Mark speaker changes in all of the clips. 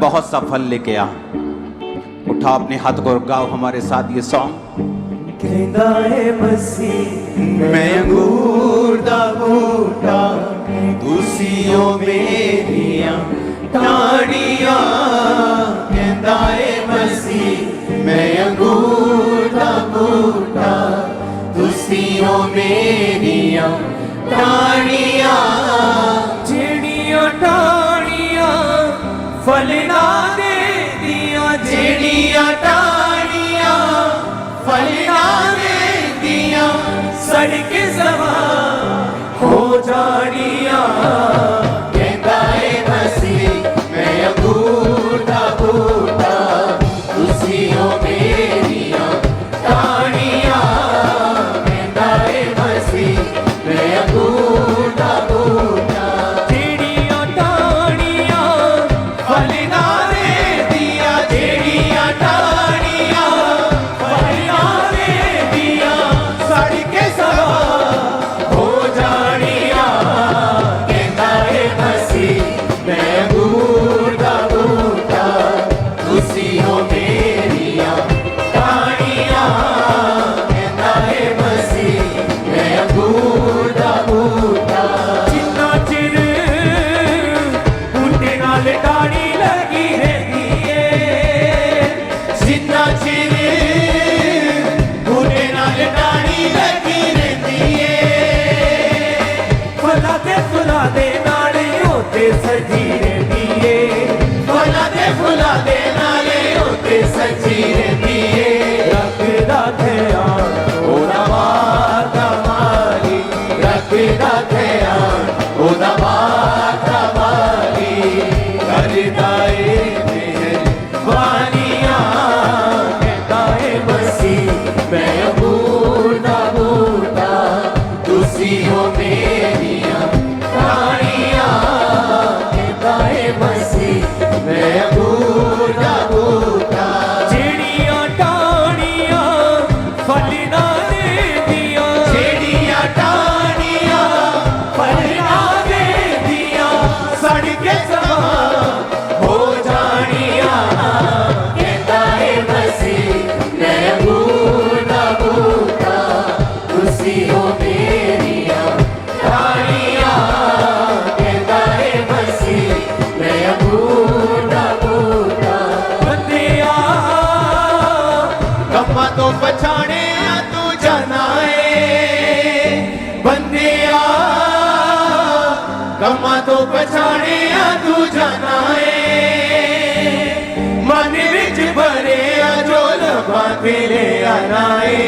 Speaker 1: बहुत सा फल लेके आ। उठा अपने हाथ को, गाओ हमारे साथ ये सॉन्ग।
Speaker 2: कहंदा है मसीह
Speaker 1: मैं अंगूर दा बूटा, तुसियों मेरियां टाणियां। कहंदा है मसीह मैं अंगूर दा बूटा, तुसियों मेरियां टाणियां।
Speaker 2: जेड़ियां टाणियां फल ना दे दियां, जेड़ियां टाणियां फल ना दे दियां, सड़ के ज़मा हो जानियां।
Speaker 1: कहंदा है मसीह मैं अंगूर दा बूटा, तुसियों मेरियां टाणियां। कहंदा है मसीह मैं अंगूर दा बूटा,
Speaker 2: जेड़ियां टाणियां फल ना दे दियां, जेड़ियां टाणियां फल ना दे दियां, सड़ के ज़मा हो जानियां।
Speaker 1: कहंदा है मसीह मैं अंगूर दा बूटा, तुसियों मेरियां टाणियां। कहंदा है मसीह मैं अंगूर दा बूटा।
Speaker 2: जिन्ना चिर बूटे नाल डाली लगी रहती है,
Speaker 1: जिन्ना चिर बूटे नाल डाली लगी रहती है,
Speaker 2: फला दे नाल होते सजी रहती है,
Speaker 1: फुला दे नाले होते सजी रहती है।
Speaker 2: रखदा ध्यान
Speaker 1: ओदा माता माली, रखदा ध्यान ओदा माता माली, करदा ए मेहरबानियां। कहंदा है मसीह मैं अंगूर दा बूटा, तुसियों मेरियां टाणियां। कहंदा है मसीह मैं अंगूर दा बूटा,
Speaker 2: जेड़ियां टाणियां फल ना दे दियां,
Speaker 1: जेड़ियां टाणियां
Speaker 2: फल ना दे दियां, सड़ के ज़मा
Speaker 1: हो जानियां। कहंदा है मसीह मैं अंगूर दा बूटा, तुसियों मेरियां टाणियां। कहंदा है मसीह मैं अंगूर दा बूटा।
Speaker 2: बंदिया
Speaker 1: कम्मां तो पछाणे तू जाना है, बंदिया कम्मां तो पछाणे तू जाना है। मन विच भरे जो लबां ते ले आना है,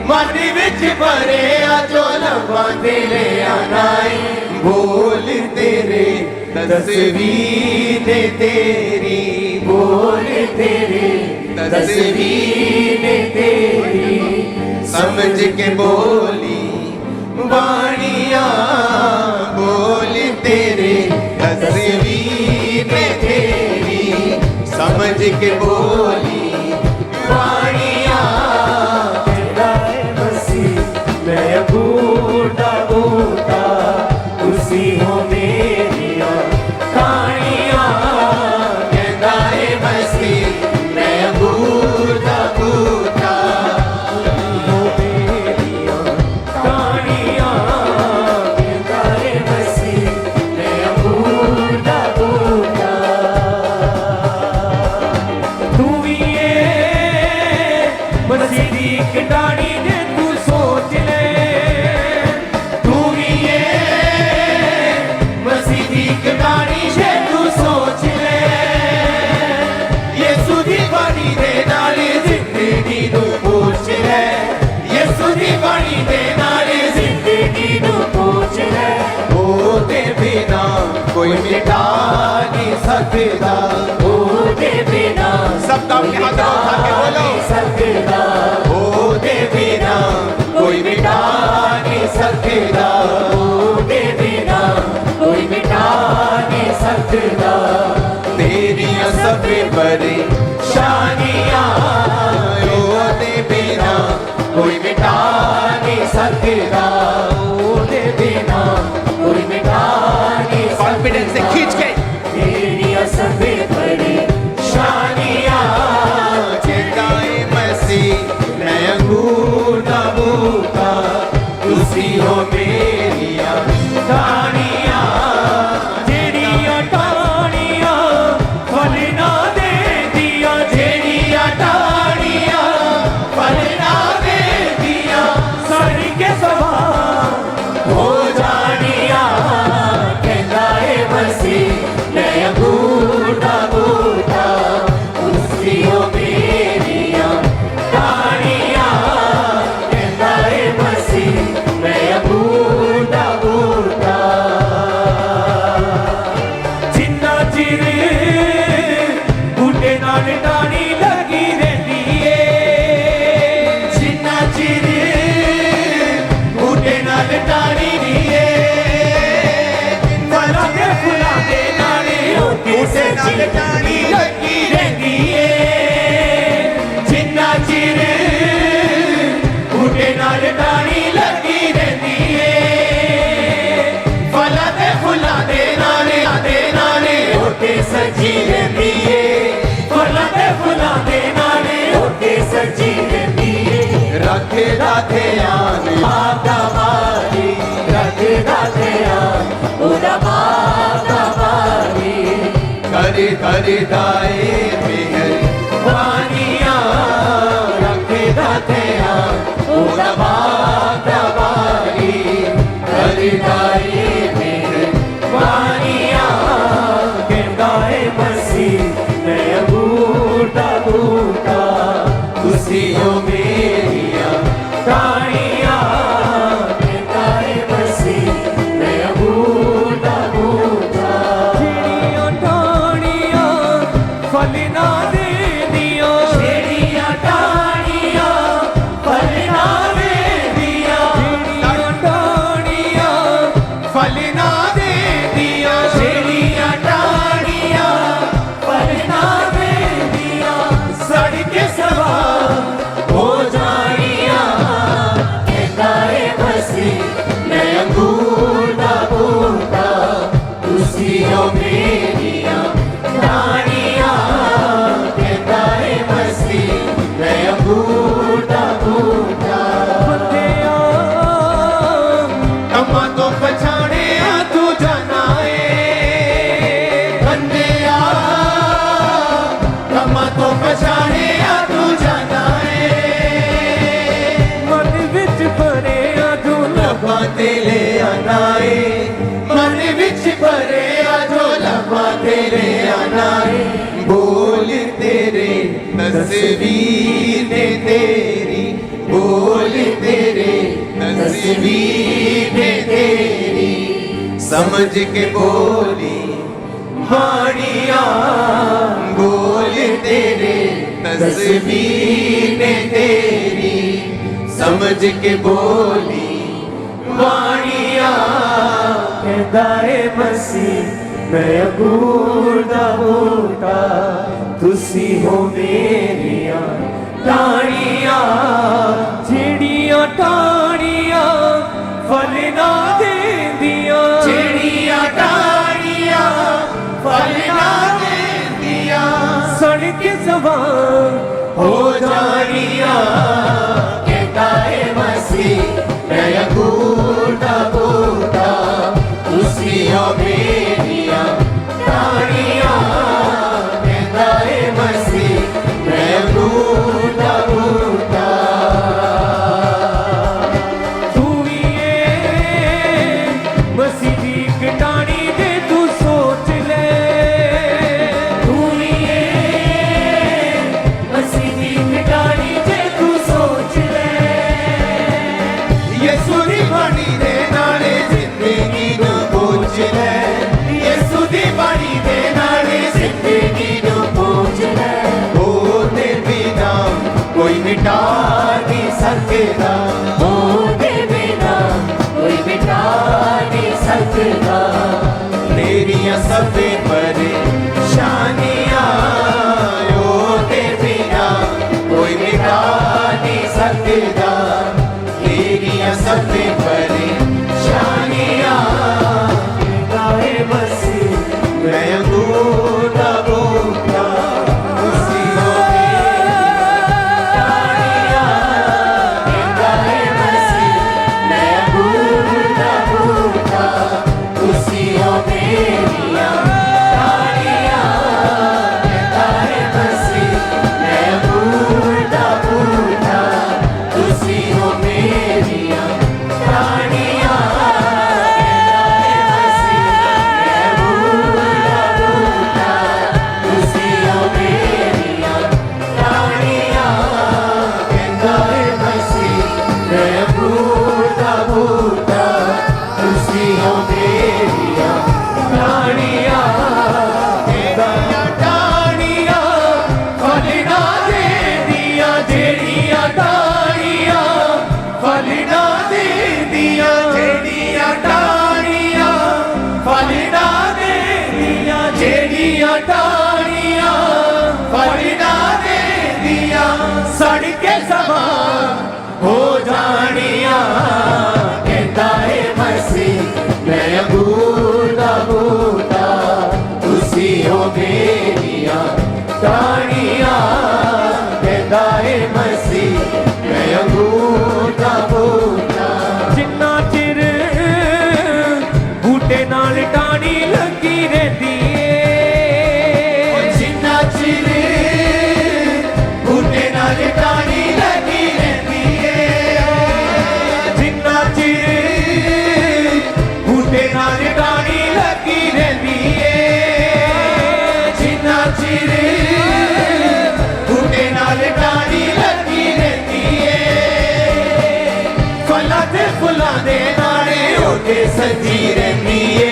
Speaker 1: मन विच भरे जो लबां ते ले आना है। बोल तेरे तस्वीर तेरी, बोल तेरे तस्वीर तेरी, समझ के बोली वाणियां। बोल तेरे तस्वीर तेरी, समझ के बोली वाणियां।
Speaker 2: कहंदा है मसीह मैं अंगूर दा बूटा, तुसी हो मेरियां टाणियां।
Speaker 1: कहंदा है मसीह मैं अंगूर दा बूटा,
Speaker 2: हो मेरियां टाणियां। कहंदा है मसीह मैं अंगूर दा बूटा। तू भी मसीह दी इक डाणी ने तू सोच ले,
Speaker 1: तू भी मसीह दी कहानी से तू सोच ले। यीशु दी बाणी दे नाल जिंदगी नू पूछ ले, यीशु दी बाणी दे नाल जिंदगी नू पूछ ले। ओदे बिना कोई मिटा नहीं सकदा, ओदे बिना सब अपने हाथ उठा के बोलो सकदा, ओदे बिना कोई मिटा नहीं सकदा, ओदे बिना कोई मिटा नहीं सकदा। तेरियां सब परेशानियां ओदे बिना कोई मिटा नहीं सकदा, ओदे बिना कोई मिटा नहीं सकदा। कॉन्फिडेंस से खींच के तेरियां सब परेशानियां कर दाए मेहर वानिया रखे दातिया ओदा बाता बारी कर दाए मेहर वानिया
Speaker 2: कहता है मसीह मैं बूटा बूटा
Speaker 1: खुशियों मेरिया
Speaker 2: ताड़ियाँ कहता है मसीह मैं बूटा बूटा चिड़ियों ताड़ियाँ फल ना दे दिया चिड़ियाँ ताड़ियाँ फल ना दे दिया चिड़ियों ताड़ियाँ
Speaker 1: फल ना दे दिया
Speaker 2: चिड़ियाँ ताड़ियाँ फल ना दे दिया सड़के सवार हो जाइया कहता है मसीह मैं अंगूर दा बूटा खुशियों मेरिया ताड़ियाँ कहता है मसीह मैं अंगूर दा बूटा बंदिया
Speaker 1: अम्मा तो पछाड़े तू जाना है बंदिया अम्मा तो पछाड़े तू जाना है
Speaker 2: मन विच भरे आजो
Speaker 1: लबा ते ले आना है मन विच भरे आजो लबा ते ले आना है बोल तेरे तस्वीर ने तेरी बोल तेरे तस्वीर ने तेरी समझ के बोली माड़िया बोल तेरे तस्वीर ने तेरी समझ के बोली माड़िया
Speaker 2: कहता है मसीह मैं अंगूर दा बूटा तुसी हो मेरिया ताड़ियाँ चिड़ियाँ ताड़ियाँ फल ना दे दिया
Speaker 1: चिड़िया टाड़िया फल ना दे दिया
Speaker 2: सड़क सवार
Speaker 1: हो जानिया कहता है मसीह मैं अंगूर दा बूटा खुशियों मेरिया ताड़िया कहता है मसीह मैं अंगूर दा बूटा
Speaker 2: तू भी ये मसीह दी कटानी दे तू सोच ले तू भी ये मसीह दी कटानी दे तू सोच ले
Speaker 1: यीशु दी बाणी दे नाले जिंदगी नू पूछ ले यीशु दी बाणी दे नाले जिंदगी नू पूछ ले ओ ते बिना कोई मिटा नहीं सकदा
Speaker 2: ओ दे बिना कोई मिटा नहीं सकता
Speaker 1: तेरियां सब परेशानियां ओ ते बिना कोई मिटा नहीं सकदा तेरियां सब परेशानियां
Speaker 2: कहता है मसीह
Speaker 1: मैं अंगूर दा बूटा खुशियों
Speaker 2: ताड़ियाँ कहता है मसीह मैं अंगूर दा बूटा खुशियों मेरिया ताड़ियाँ कहता है मसीह मैं अंगूर दा बूटा खुशियों
Speaker 1: सजी रहंदी ਏ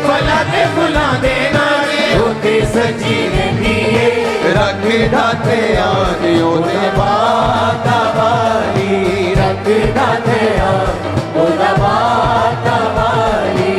Speaker 1: फलां ते फुलां दे नाल उत्ते सजी रहंदी ਏ रखदा ध्यान ओहदे बाता वाली रखदा ध्यान ओहदा बाता वाली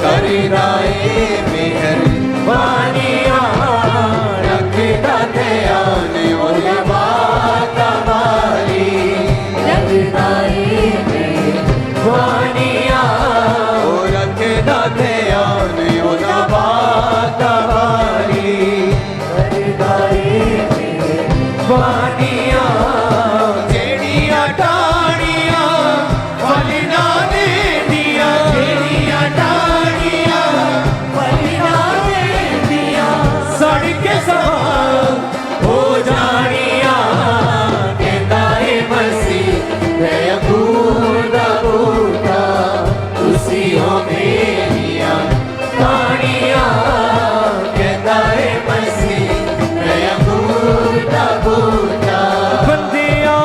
Speaker 1: करदा ਏ मेहर वानिया रखदा ध्यान ओहदे बाता वाली रखदा ਏ वानिया ओ रखदा ध्यान ओहदा बाता वाली रखदा ਏ वानिया जेड़ियां टाणियां फल ना देंदियां जेड़ियां टाणियां फल ना देंदियां सड़ के समा हो जानियां कहंदा ए मसीह मैं अंगूर दा बूटा तुसी हो मेरियां टाणियां कहंदा ए मसीह मैं अंगूर दा बूटा
Speaker 2: ਬੰਦਿਆ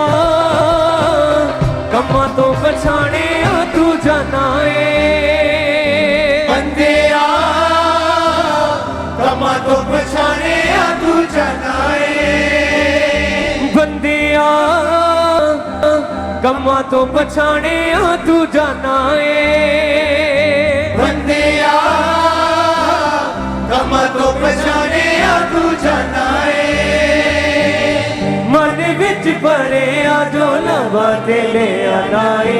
Speaker 2: ਕੰਮਾਂ ਤੋਂ ਪਛਾਣਿਆ ਤੂੰ ਜਾਣਾ ਏ
Speaker 1: ਬੰਦਿਆ ਕਮਾਂ ਤੋਂ ਪਛਾਣਿਆ ਤੂੰ ਜਾਣਾ ਏ
Speaker 2: ਬੰਦਿਆ ਕੰਮਾਂ ਤੋਂ ਪਛਾਣਿਆ ਤੂੰ ਜਾਣਾ ਏ
Speaker 1: ਬੰਦਿਆ ਕਮਾਂ ਤੋਂ ਪਛਾਣਿਆ ਤੂੰ ਜਾਣਾ ਏ
Speaker 2: ਮਨ ਵਿੱਚ ਭਰਿਆ ਜੋ ਲਵਾ ਤੇ ਲੈ ਆਣਾ ਏ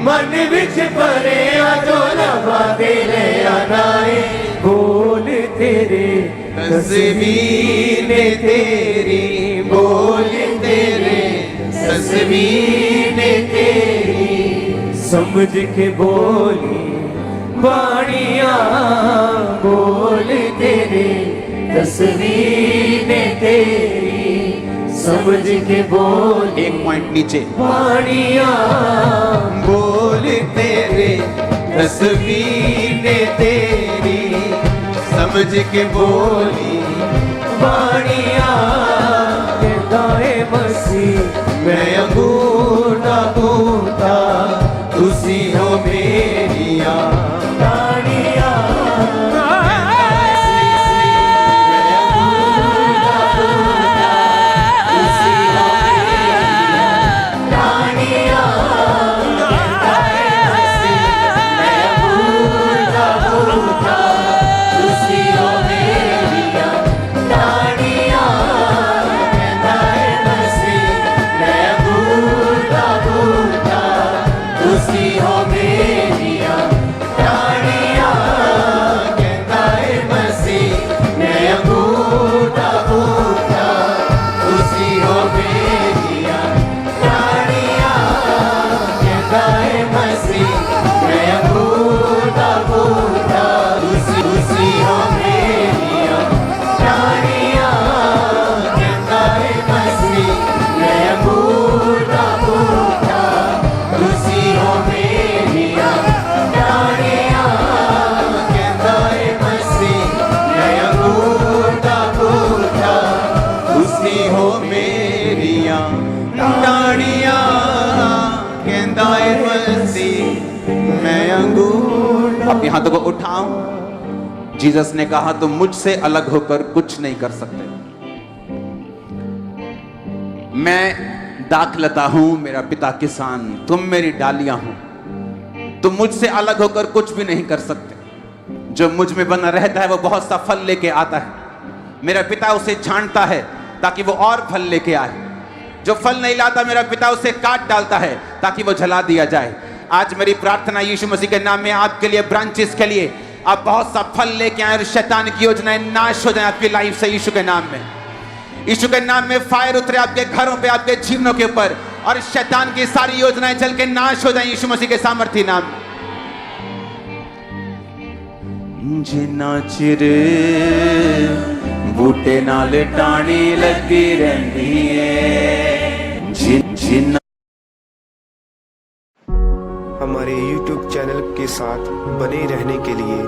Speaker 1: ਮਨ ਵਿੱਚ ਭਰਿਆ ਜੋ ਲਵਾ ਦੇ ਲੈ ਆਣਾ ਏ
Speaker 2: ਬੋਲ ਤੇਰੇ
Speaker 1: तस्वीर तेरी बोल तेरे तस्वीर तेरी
Speaker 2: ਸਮਝ ਕੇ ਬੋਲੀ ਬਾਣੀਆਂ ਬੋਲ ਤੇਰੇ ਤਸਵੀਰ ਨੇ ਤੇਰੀ ਸਮਝ ਕੇ ਬੋਲੀ
Speaker 1: एक पॉइंट नीचे
Speaker 2: ਬਾਣੀਆਂ
Speaker 1: बोल तेरे तस्वीर ने तेरी समझ के बोली
Speaker 2: ਬਾਣੀਆਂ ਕਹਿੰਦਾ ਏ ਮਸੀਹ
Speaker 1: मैं अंगूर दा बूटा तुसी हो मेरिया
Speaker 2: ਬਾਣੀਆਂ
Speaker 1: अपने हाथों को उठाओ। जीसस ने कहा तुम मुझसे अलग होकर कुछ नहीं कर सकते। मैं दाखलता हूं, मेरा पिता किसान, तुम मेरी डालियां हो। तुम मुझसे अलग होकर कुछ भी नहीं कर सकते। जो मुझ में बना रहता है वो बहुत सा फल लेके आता है। मेरा पिता उसे छांटता है ताकि वो और फल लेके आए। जो फल नहीं लाता मेरा पिता उसे काट डालता है ताकि वो जला दिया जाए। आज मेरी प्रार्थना यीशु मसीह के नाम में आपके लिए, ब्रांचेस के लिए, आप बहुत सा फल लेके आए और शैतान की योजनाएं नाश हो जाए आपकी लाइफ से यीशु के नाम में। यीशु के नाम में फायर उतरे आपके घरों पे, आपके जीवनों के ऊपर, और शैतान की सारी योजनाएं जल के नाश हो जाए यीशु मसीह के सामर्थ्य नाम में। जिन्ना चिर बूटे नाल टाणी लगी रहंदी है, जिन्ना
Speaker 3: हमारे YouTube चैनल के साथ बने रहने के लिए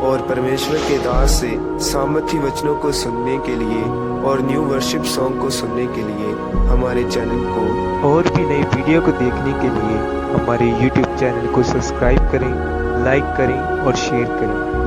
Speaker 3: और परमेश्वर के दास से सामर्थ्य वचनों को सुनने के लिए और न्यू वर्शिप सॉन्ग को सुनने के लिए हमारे चैनल को
Speaker 4: और भी नई वीडियो को देखने के लिए हमारे YouTube चैनल को सब्सक्राइब करें
Speaker 3: लाइक करें और शेयर करें।